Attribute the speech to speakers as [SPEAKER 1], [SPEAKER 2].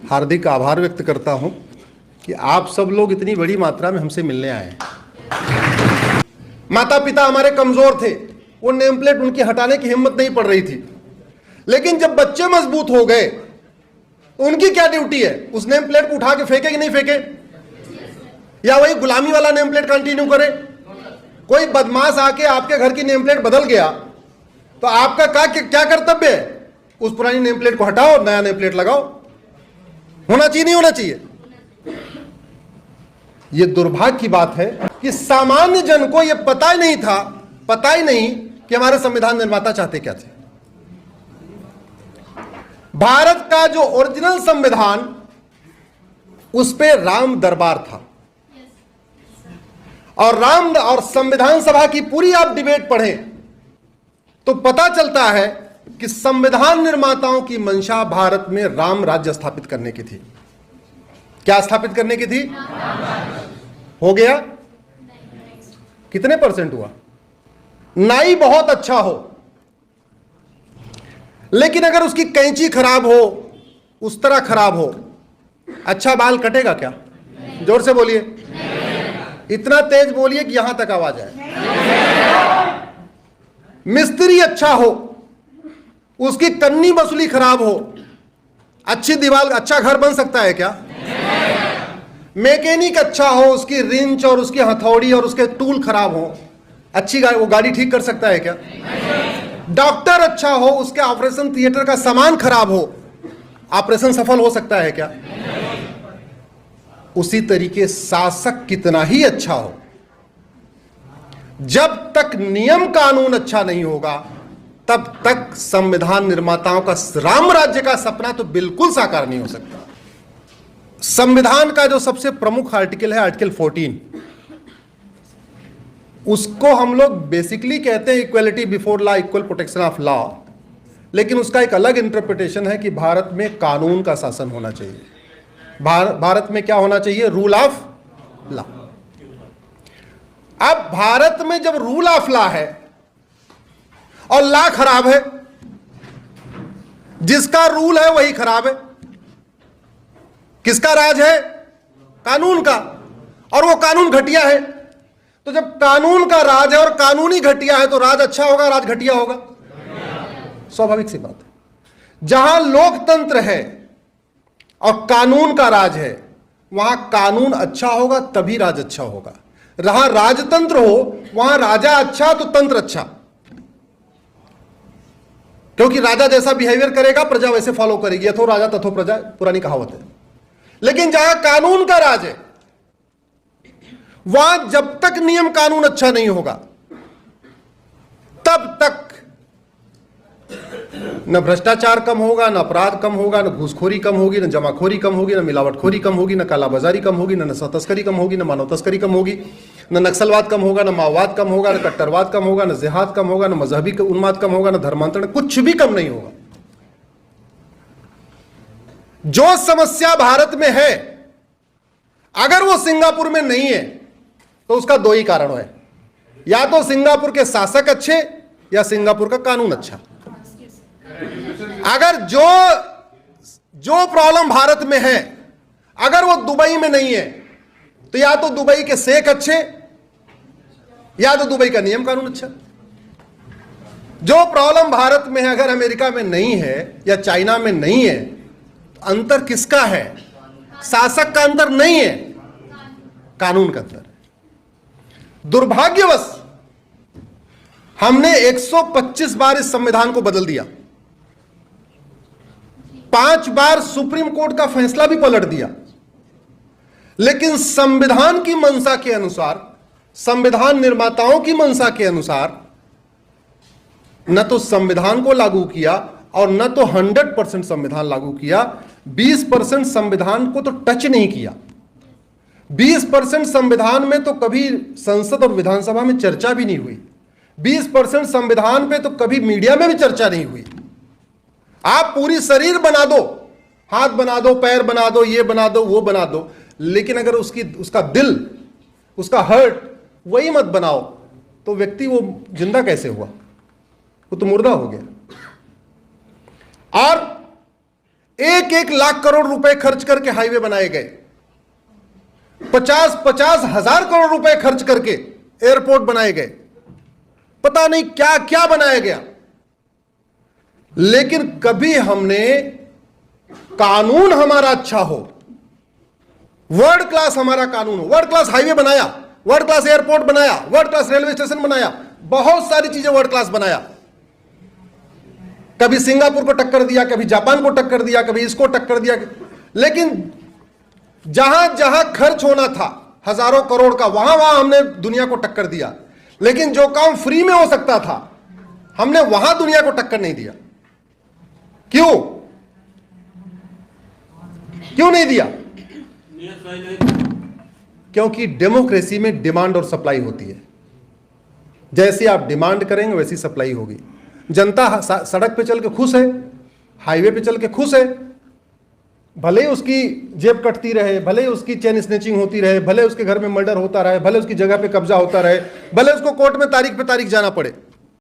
[SPEAKER 1] हार्दिक आभार व्यक्त करता हूं कि आप सब लोग इतनी बड़ी मात्रा में हमसे मिलने आए हैं। माता पिता हमारे कमजोर थे, वो नेम प्लेट उनकी हटाने की हिम्मत नहीं पड़ रही थी, लेकिन जब बच्चे मजबूत हो गए तो उनकी क्या ड्यूटी है? उस नेम प्लेट को उठा के फेंके कि नहीं फेंके, या वही गुलामी वाला नेम प्लेट कंटिन्यू करे? कोई बदमाश आके आपके घर की नेम प्लेट बदल गया तो आपका क्या कर्तव्य है? उस पुरानी नेम प्लेट को हटाओ, नया नेम प्लेट लगाओ। होना चाहिए नहीं होना चाहिए? यह दुर्भाग्य की बात है कि सामान्य जन को यह पता ही नहीं कि हमारे संविधान निर्माता चाहते क्या थे। भारत का जो ओरिजिनल संविधान, उस पे राम दरबार था, और संविधान सभा की पूरी आप डिबेट पढ़ें तो पता चलता है कि संविधान निर्माताओं की मंशा भारत में राम राज्य स्थापित करने की थी। क्या स्थापित करने की थी? हो गया? कितने % हुआ? नाई बहुत अच्छा हो, लेकिन अगर उसकी कैंची खराब हो, उस तरह खराब हो, अच्छा बाल कटेगा क्या? जोर से बोलिए, इतना तेज बोलिए कि यहां तक आवाज आए। मिस्त्री अच्छा हो, उसकी कन्नी बसुली खराब हो, अच्छी दीवार, अच्छा घर बन सकता है क्या? मैकेनिक अच्छा हो, उसकी रिंच और उसकी हथौड़ी और उसके टूल खराब हो, अच्छी वो गाड़ी ठीक कर सकता है क्या? डॉक्टर अच्छा हो, उसके ऑपरेशन थिएटर का सामान खराब हो, ऑपरेशन सफल हो सकता है क्या? उसी तरीके शासक कितना ही अच्छा हो, जब तक नियम कानून अच्छा नहीं होगा तब तक संविधान निर्माताओं का राम राज्य का सपना तो बिल्कुल साकार नहीं हो सकता। संविधान का जो सबसे प्रमुख आर्टिकल है, आर्टिकल 14, उसको हम लोग बेसिकली कहते हैं equality before law, equal protection of law, लेकिन उसका एक अलग इंटरप्रिटेशन है कि भारत में कानून का शासन होना चाहिए। भारत में क्या होना चाहिए? Rule of law. अब भारत में जब रूल ऑफ लॉ है और लॉ खराब है, जिसका रूल है वही खराब है। किसका राज है? कानून का, और वो कानून घटिया है। तो जब कानून का राज है और कानून ही घटिया है तो राज अच्छा होगा, राज घटिया होगा? स्वाभाविक सी बात है। जहां लोकतंत्र है और कानून का राज है, वहां कानून अच्छा होगा तभी राज अच्छा होगा। रहा राजतंत्र हो, वहां राजा अच्छा तो तंत्र अच्छा, क्योंकि राजा जैसा बिहेवियर करेगा प्रजा वैसे फॉलो करेगी। यथो राजा तथो प्रजा, पुरानी कहावत है। लेकिन जहां कानून का राज है, वहां जब तक नियम कानून अच्छा नहीं होगा तब तक न भ्रष्टाचार कम होगा, न अपराध कम होगा, न घूसखोरी कम होगी, न जमाखोरी कम होगी, न मिलावटखोरी कम होगी, न कालाबाजारी कम होगी, न नशा तस्करी कम होगी, न मानव तस्करी कम होगी, न नक्सलवाद कम होगा, न माओवाद कम होगा, न कट्टरवाद कम होगा, न जिहाद कम होगा, न मजहबी उन्माद कम होगा, न धर्मांतरण, कुछ भी कम नहीं होगा। जो समस्या भारत में है, अगर वो सिंगापुर में नहीं है तो उसका दो ही कारण है, या तो सिंगापुर के शासक अच्छे या सिंगापुर का कानून अच्छा। अगर जो प्रॉब्लम भारत में है अगर वो दुबई में नहीं है तो या तो दुबई के शेख अच्छे या तो दुबई का नियम कानून अच्छा। जो प्रॉब्लम भारत में है अगर अमेरिका में नहीं है या चाइना में नहीं है तो अंतर किसका है? शासक का अंतर नहीं है, कानून का अंतर है। दुर्भाग्यवश हमने 125 बार इस संविधान को बदल दिया, 5 बार सुप्रीम कोर्ट का फैसला भी पलट दिया, लेकिन संविधान की मंशा के अनुसार, संविधान निर्माताओं की मंशा के अनुसार न तो संविधान को लागू किया और न तो 100% संविधान लागू किया। 20% संविधान को तो टच नहीं किया। 20% संविधान में तो कभी संसद और विधानसभा में चर्चा भी नहीं हुई। 20% संविधान पे तो कभी मीडिया में भी चर्चा नहीं हुई। आप पूरी शरीर बना दो, हाथ बना दो, पैर बना दो, ये बना दो, वो बना दो, लेकिन अगर उसका दिल, उसका हर्ट वही मत बनाओ तो व्यक्ति वो जिंदा कैसे हुआ? वो तो मुर्दा हो गया। और 1-1 लाख करोड़ रुपए खर्च करके हाईवे बनाए गए, 50-50 हजार करोड़ रुपए खर्च करके एयरपोर्ट बनाए गए, पता नहीं क्या क्या बनाया गया। लेकिन कभी हमने कानून हमारा अच्छा हो, वर्ल्ड क्लास हमारा कानून हो, वर्ल्ड क्लास हाईवे बनाया, वर्ल्ड क्लास एयरपोर्ट बनाया, वर्ल्ड क्लास रेलवे स्टेशन बनाया, बहुत सारी चीजें वर्ल्ड क्लास बनाया, कभी सिंगापुर को टक्कर दिया, कभी जापान को टक्कर दिया, कभी इसको टक्कर दिया। लेकिन जहां जहां खर्च होना था हजारों करोड़ का, वहां वहां हमने दुनिया को टक्कर दिया। लेकिन जो काम फ्री में हो सकता था, हमने वहां दुनिया को टक्कर नहीं दिया। क्यों क्यों नहीं दिया? क्योंकि डेमोक्रेसी में डिमांड और सप्लाई होती है। जैसी आप डिमांड करेंगे वैसी सप्लाई होगी। जनता सड़क पे चल के खुश है, हाईवे पे चल के खुश है, भले ही उसकी जेब कटती रहे, भले ही उसकी चेन स्नेचिंग होती रहे, भले उसके घर में मर्डर होता रहे, भले उसकी जगह पे कब्जा होता रहे, भले उसको कोर्ट में तारीख पे तारीख जाना पड़े,